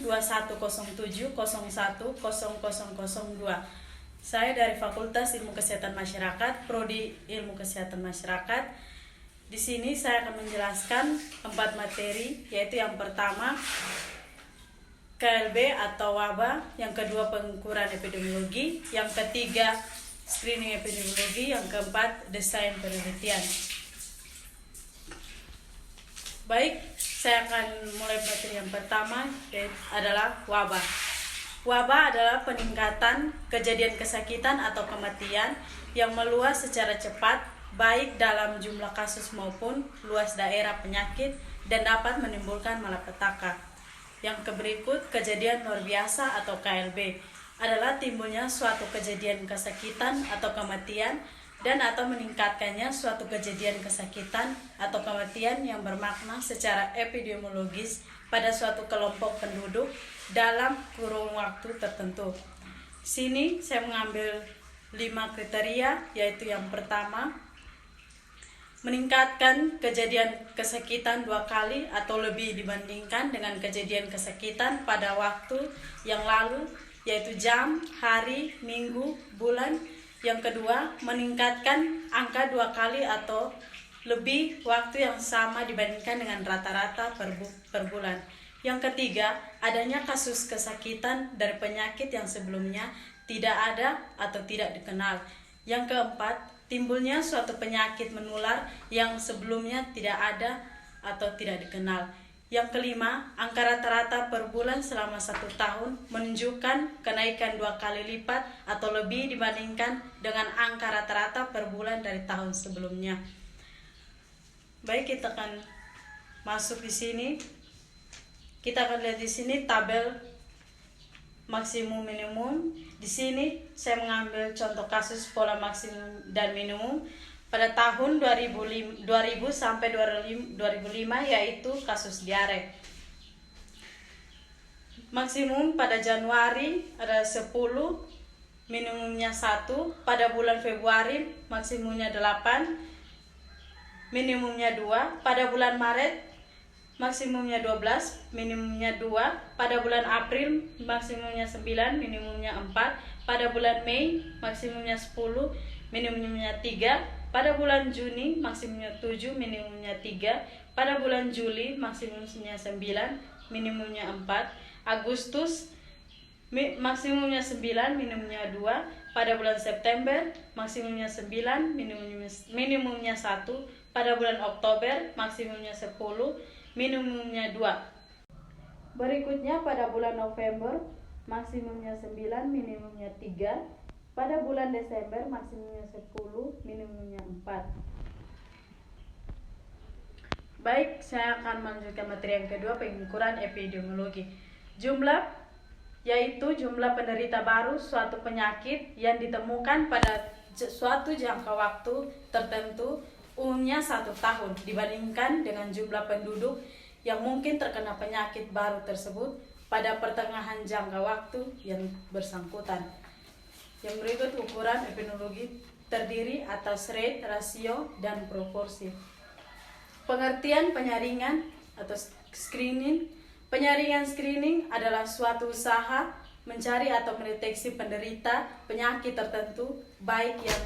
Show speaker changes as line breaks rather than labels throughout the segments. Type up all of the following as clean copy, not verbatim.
2107 010002. Saya dari Fakultas Ilmu Kesehatan Masyarakat, Prodi Ilmu Kesehatan Masyarakat. Di sini saya akan menjelaskan 4 materi, yaitu yang pertama KLB atau wabah, yang kedua pengukuran epidemiologi, yang ketiga screening epidemiologi, yang keempat desain penelitian. Baik, saya akan mulai materi yang pertama, yaitu adalah wabah. Wabah adalah peningkatan kejadian kesakitan atau kematian yang meluas secara cepat, baik dalam jumlah kasus maupun luas daerah penyakit, dan dapat menimbulkan malapetaka. Yang berikut, kejadian luar biasa atau KLB adalah timbulnya suatu kejadian kesakitan atau kematian dan atau meningkatkannya suatu kejadian kesakitan atau kematian yang bermakna secara epidemiologis pada suatu kelompok penduduk dalam kurun waktu tertentu. Sini saya mengambil 5 kriteria, yaitu yang pertama, meningkatkan kejadian kesakitan 2 kali atau lebih dibandingkan dengan kejadian kesakitan pada waktu yang lalu, yaitu jam, hari, minggu, bulan. Yang kedua, meningkatkan angka 2 kali atau lebih waktu yang sama dibandingkan dengan rata-rata per bulan. Yang ketiga, adanya kasus kesakitan dari penyakit yang sebelumnya tidak ada atau tidak dikenal. Yang keempat, timbulnya suatu penyakit menular yang sebelumnya tidak ada atau tidak dikenal. Yang kelima, angka rata-rata per bulan selama 1 tahun menunjukkan kenaikan 2 kali lipat atau lebih dibandingkan dengan angka rata-rata per bulan dari tahun sebelumnya. Baik, kita akan masuk di sini. Kita akan lihat di sini tabel maksimum minimum. Di sini saya mengambil contoh kasus pola maksimum dan minimum pada tahun 2000 sampai 2005, yaitu kasus diare. Maksimum pada Januari ada 10, minimumnya 1. Pada bulan Februari maksimumnya 8, minimumnya 2. Pada bulan Maret maksimumnya 12, minimumnya 2. Pada bulan April maksimumnya 9, minimumnya 4. Pada bulan Mei maksimumnya 10, minimumnya 3. Pada bulan Juni maksimumnya 7, minimumnya 3. Pada bulan Juli maksimumnya 9, minimumnya 4. Agustus maksimumnya 9, minimumnya 2. Pada bulan September maksimumnya 9, minimumnya 1. Pada bulan Oktober maksimumnya 10, minimumnya 2. Berikutnya pada bulan November maksimumnya 9, minimumnya 3. Pada bulan Desember maksimumnya 10, minimumnya 4. Baik, saya akan melanjutkan materi yang kedua, pengukuran epidemiologi. Jumlah, yaitu jumlah penderita baru suatu penyakit yang ditemukan pada suatu jangka waktu tertentu, umumnya 1 tahun, dibandingkan dengan jumlah penduduk yang mungkin terkena penyakit baru tersebut pada pertengahan jangka waktu yang bersangkutan. Yang berikut, ukuran epidemiologi terdiri atas rate, rasio, dan proporsi. Pengertian penyaringan atau screening. Penyaringan screening adalah suatu usaha mencari atau mendeteksi penderita penyakit tertentu, baik yang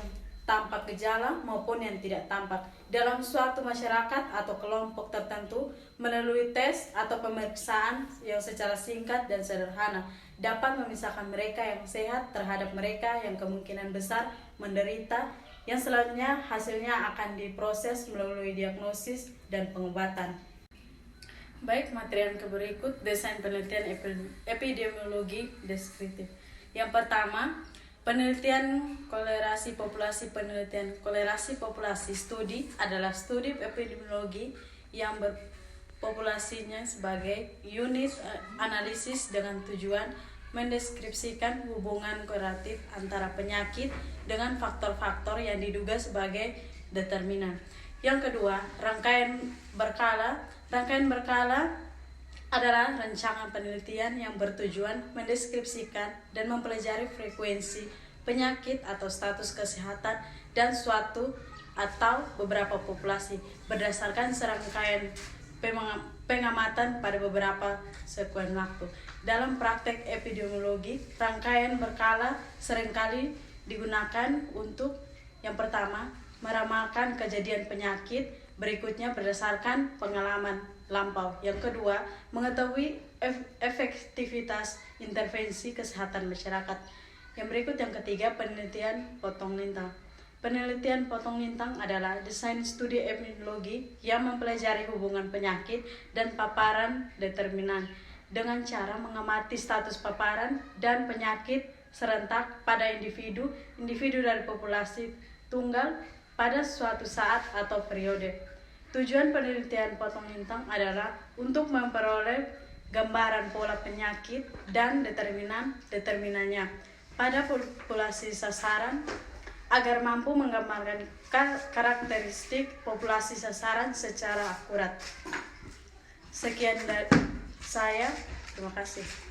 tampak gejala maupun yang tidak tampak, dalam suatu masyarakat atau kelompok tertentu melalui tes atau pemeriksaan yang secara singkat dan sederhana dapat memisahkan mereka yang sehat terhadap mereka yang kemungkinan besar menderita, yang selanjutnya hasilnya akan diproses melalui diagnosis dan pengobatan. Baik, materi yang berikut, desain penelitian epidemiologi deskriptif. Yang pertama, penelitian kolerasi populasi. Penelitian kolerasi populasi studi adalah studi epidemiologi yang berpopulasinya sebagai unit analisis dengan tujuan mendeskripsikan hubungan korelatif antara penyakit dengan faktor-faktor yang diduga sebagai determinan. Yang kedua, rangkaian berkala. Rangkaian berkala adalah rancangan penelitian yang bertujuan mendeskripsikan dan mempelajari frekuensi penyakit atau status kesehatan dan suatu atau beberapa populasi berdasarkan serangkaian pengamatan pada beberapa sekuens waktu. Dalam praktek epidemiologi, rangkaian berkala seringkali digunakan untuk yang pertama, meramalkan kejadian penyakit berikutnya berdasarkan pengalaman lampau. Yang kedua, mengetahui efektivitas intervensi kesehatan masyarakat. Yang berikut yang ketiga, penelitian potong lintang. Penelitian potong lintang adalah desain studi epidemiologi yang mempelajari hubungan penyakit dan paparan determinan dengan cara mengamati status paparan dan penyakit serentak pada individu dari populasi tunggal pada suatu saat atau periode. Tujuan penelitian potong lintang adalah untuk memperoleh gambaran pola penyakit dan determinannya pada populasi sasaran agar mampu menggambarkan karakteristik populasi sasaran secara akurat. Sekian dari saya, terima kasih.